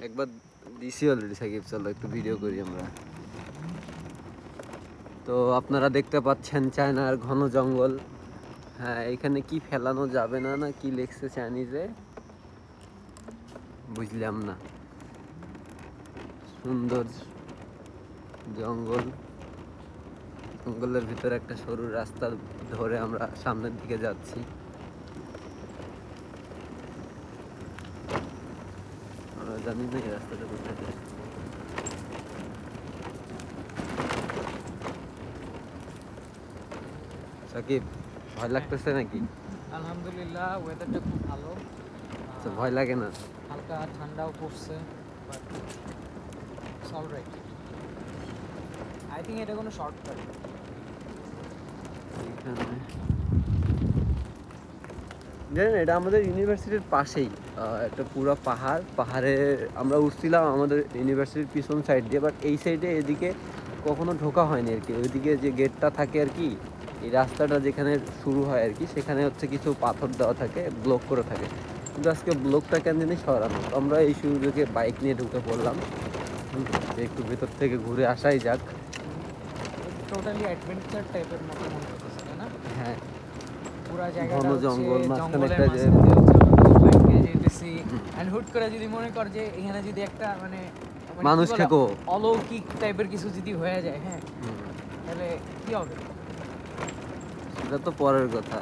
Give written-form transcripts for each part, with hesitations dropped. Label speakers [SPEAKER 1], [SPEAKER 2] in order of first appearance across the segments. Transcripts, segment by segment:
[SPEAKER 1] একবার দিছি অলরেডি সাকিব, চলো একটু ভিডিও করি আমরা। তো আপনারা দেখতে পাচ্ছেন চায়নার ঘন জঙ্গল। হ্যাঁ, এখানে কি ফেলানো যাবে না না কি লিখছে চাইনিজে বুঝলাম না। সুন্দর জঙ্গল, জঙ্গলের ভিতরে একটা সরু রাস্তা ধরে আমরা সামনের দিকে যাচ্ছি। আমরা জানি না এই রাস্তাটা কোথায় যায়। সাকিব, ভয় লাগতেছে নাকি?
[SPEAKER 2] আলহামদুলিল্লাহ, ওয়েদারটা খুব ভালো।
[SPEAKER 1] আচ্ছা, ভয় লাগে না?
[SPEAKER 2] হালকা ঠান্ডাও পড়ছে, but it's alright. I think এটা কোনো শর্টকাট।
[SPEAKER 1] জানেন, এটা আমাদের ইউনিভার্সিটির পাশেই একটা পুরো পাহাড়। পাহাড়ে আমরা উঠছিলাম আমাদের ইউনিভার্সিটির পিছন সাইড দিয়ে, বাট এই সাইডে এদিকে কখনো ঢোকা হয়নি আর কি। ওইদিকে যে গেটটা থাকে আর কি, এই রাস্তাটা যেখানে শুরু হয় আর কি, সেখানে হচ্ছে কিছু পাথর দেওয়া থাকে, ব্লক করে থাকে। কিন্তু আজকে ব্লকটা কেন জানি সরানো। তো আমরা এই সুযোগে বাইক নিয়ে ঢুকে পড়লাম, একটু ভেতর থেকে ঘুরে আসাই যাক।
[SPEAKER 2] টোটালি অ্যাডভেঞ্চার টাইপের মতো মনে হচ্ছে, তাই না?
[SPEAKER 1] হ্যাঁ,
[SPEAKER 2] পুরো জায়গাটা
[SPEAKER 1] ঘন
[SPEAKER 2] হচ্ছে
[SPEAKER 1] জঙ্গল, মাঝখানে
[SPEAKER 2] জঙ্গলের
[SPEAKER 1] একটা যে
[SPEAKER 2] বাইকে যেতেছি, এন্ড হুট করে যদি মনে কর যে এখানে যদি একটা মানে
[SPEAKER 1] মানুষ থেকো
[SPEAKER 2] অলৌকিক টাইপের কিছু যদি হয়ে যায়, হ্যাঁ, তাহলে কি হবে?
[SPEAKER 1] সেটা তো পরের কথা,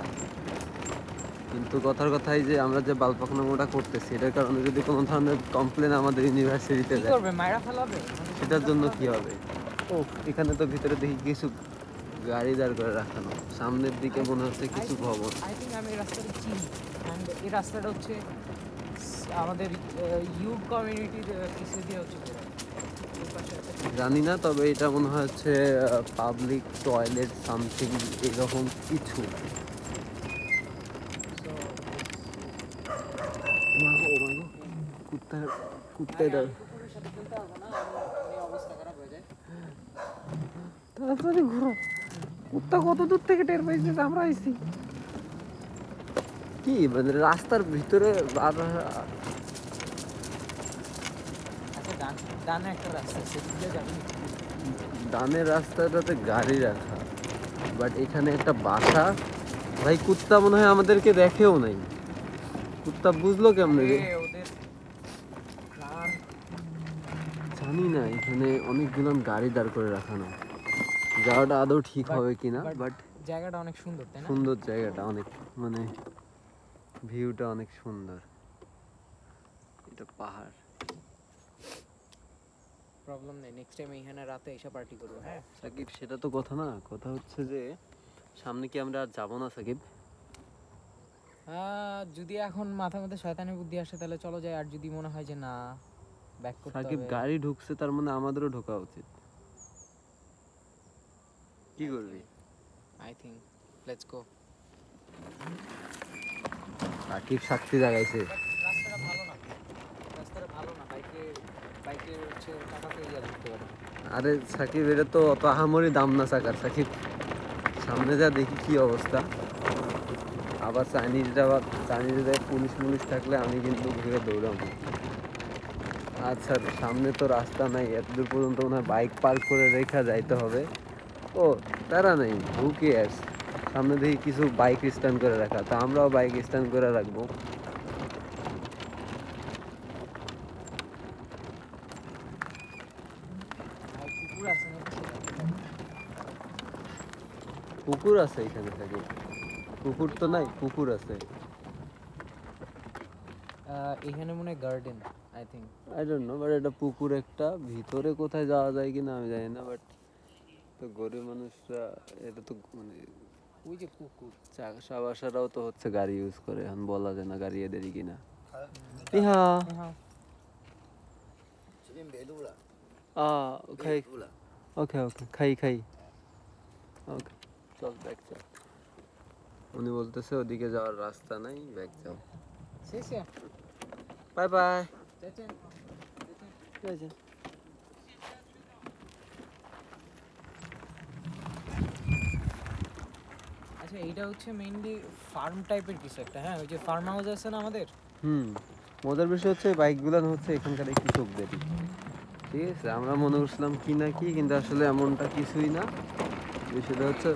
[SPEAKER 1] কিন্তু কথার কথাই যে আমরা যে বালপাকনামোটা করতেছি এটার কারণে যদি কোনো ধরনের কমপ্লেন আমাদের ইউনিভার্সিটিতে যায়,
[SPEAKER 2] করবে মাইরা ফেলাবে,
[SPEAKER 1] সেটার জন্য কি হবে? ও, এখানে তো ভিতরে দেখি কিছু গাড়ি দাঁড় করে রাখানো, সামনের দিকে মনে হচ্ছে কিছু ভবন।
[SPEAKER 2] আই থিঙ্ক আমি এই রাস্তাটা চিনি, অ্যান্ড এই রাস্তাটা হচ্ছে আমাদের ইউথ কমিউনিটির কিছু দিয়ে হচ্ছে
[SPEAKER 1] জানি না, তবে এটা মনে হয় হচ্ছে পাবলিক টয়লেট সামথিং এরকম কিছু। তাড়াতাড়ি ঘুরো, কুত্তা কত দূর থেকে টের পাইছে আমরা আইছি কি, মানে রাস্তার ভিতরে। ডানের রাস্তাটাতে গাড়ি রাখা, বাট এখানে একটা বাসা। ভাই, কুত্তা মনে হয় আমাদেরকে দেখেও নাই। কুত্তা বুঝলো কেমনে রে? জানি না, এখানে অনেকগুলো গাড়ি দাঁড় করে রাখানো। যাওয়াটা আদৌ ঠিক হবে কিনা, বাট
[SPEAKER 2] জায়গাটা অনেক সুন্দর, তাই না?
[SPEAKER 1] সুন্দর জায়গাটা অনেক, মানে ভিউটা অনেক সুন্দর। এটা পাহাড়।
[SPEAKER 2] প্রবলেম নেই, নেক্সট টাইম এখানে রাতে এসে পার্টি করব। হ্যাঁ
[SPEAKER 1] সাকিব, সেটা তো কথা না, কথা হচ্ছে যে সামনে কি আমরা আর যাবো না সাকিব?
[SPEAKER 2] যদি এখন মাথার মধ্যে শয়তানি বুদ্ধি আসে তাহলে চলো যাই, আর যদি মনে হয় যে না ব্যাক করতে হবে।
[SPEAKER 1] সাকিব, গাড়ি ঢুকছে তার মানে আমাদেরও ঢোকা উচিত। কি করবি?
[SPEAKER 2] I think let's go.
[SPEAKER 1] Sakib সাক্ষী জাগাইছে।
[SPEAKER 2] রাস্তাটা ভালো না, রাস্তাটা ভালো না, বাইকে হচ্ছে টাকাতে ইয়া ধরতে পারে।
[SPEAKER 1] আরে সাকিব, এটা তো অত আহামরি দাম না চাকার সাকিব। সামনে যা দেখি কি অবস্থা। আবার চাইনিজরা পুলিশ থাকলে আমি কিন্তু ঘুরে দৌড়াবো। আচ্ছা, সামনে তো রাস্তা নাই, এতদূর পর্যন্ত মনে হয় বাইক পার্ক করে রেখা যাইতে হবে। ও, তারা নেই, হু কেয়ারস। সামনে দেখি কিছু বাইক স্ট্যান্ড করে রাখা, তা আমরাও বাইক স্ট্যান্ড করে রাখবো। পুকুর আছে এখানে থাকে? পুকুর তো নাই, পুকুর আছে।
[SPEAKER 2] এখানে মনে হয় garden, I think.
[SPEAKER 1] I don't know, but এটা পুকুর একটা, ভিতরে কোথায় যাওয়া যায় কিনা আমি জানি না, বাট তো গরিব মানুষরা এটা তো মানে
[SPEAKER 2] ওই যে পুকুর,
[SPEAKER 1] চাষা বাসারাও তো হচ্ছে গাড়ি ইউজ করে, এখন বলা যায় না গাড়ি এদেরই কিনা। ওকে খাই ওকে, চল ব্যাক চল। উনি বলতেছে ওদিকে যাওয়ার রাস্তা নাই, ব্যাক যাও। Bye bye.
[SPEAKER 2] আচ্ছা, এইটা হচ্ছে মেইনলি ফার্ম টাইপের কিছু একটা। হ্যাঁ, ওই যে ফার্ম হাউস আছে না আমাদের,
[SPEAKER 1] মজার বিষয় হচ্ছে বাইকগুলো হচ্ছে এখানকার কৃষকদেরই, ঠিক আছে। আমরা মনে করছিলাম কি না কি, কিন্তু আসলে এমনটা কিছুই না। বিষয়টা হচ্ছে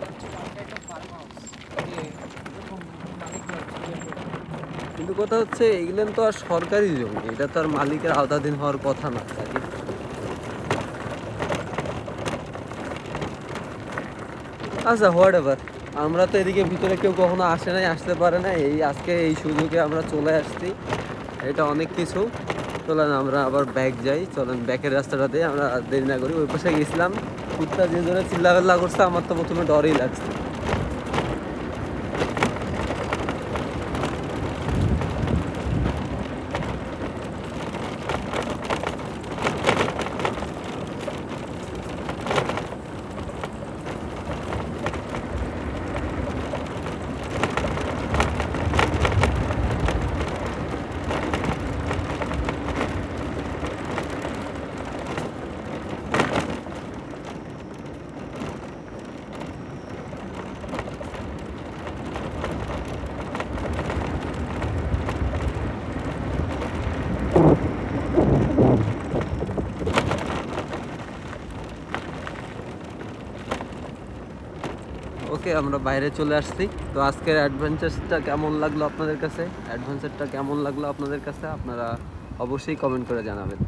[SPEAKER 1] কিন্তু কথা হচ্ছে এগুলো তো আর সরকারি জমি, এটা তো আর মালিকের আওতাধীন হওয়ার কথা না, তাই না? আচ্ছা হোয়াট এভার, আমরা তো এদিকে ভিতরে কেউ কখনো আসে নাই, আসতে পারে না, এই আজকে এই সুযোগে আমরা চলে আসছি, এটা অনেক কিছু। চলেন আমরা আবার ব্যাক যাই, চলেন ব্যাকের রাস্তাটাতে, আমরা আর দেরি না করি। ওই পাশে গেছিলাম, কুত্তা যে জোরে চিল্লাপাল্লা করছে, আমার তো প্রথমে ডরই লাগছে। ওকে, আমরা বাইরে চলে আসছি। তো আজকের অ্যাডভেঞ্চারটা কেমন লাগলো আপনাদের কাছে, আপনারা অবশ্যই কমেন্ট করে জানাবেন।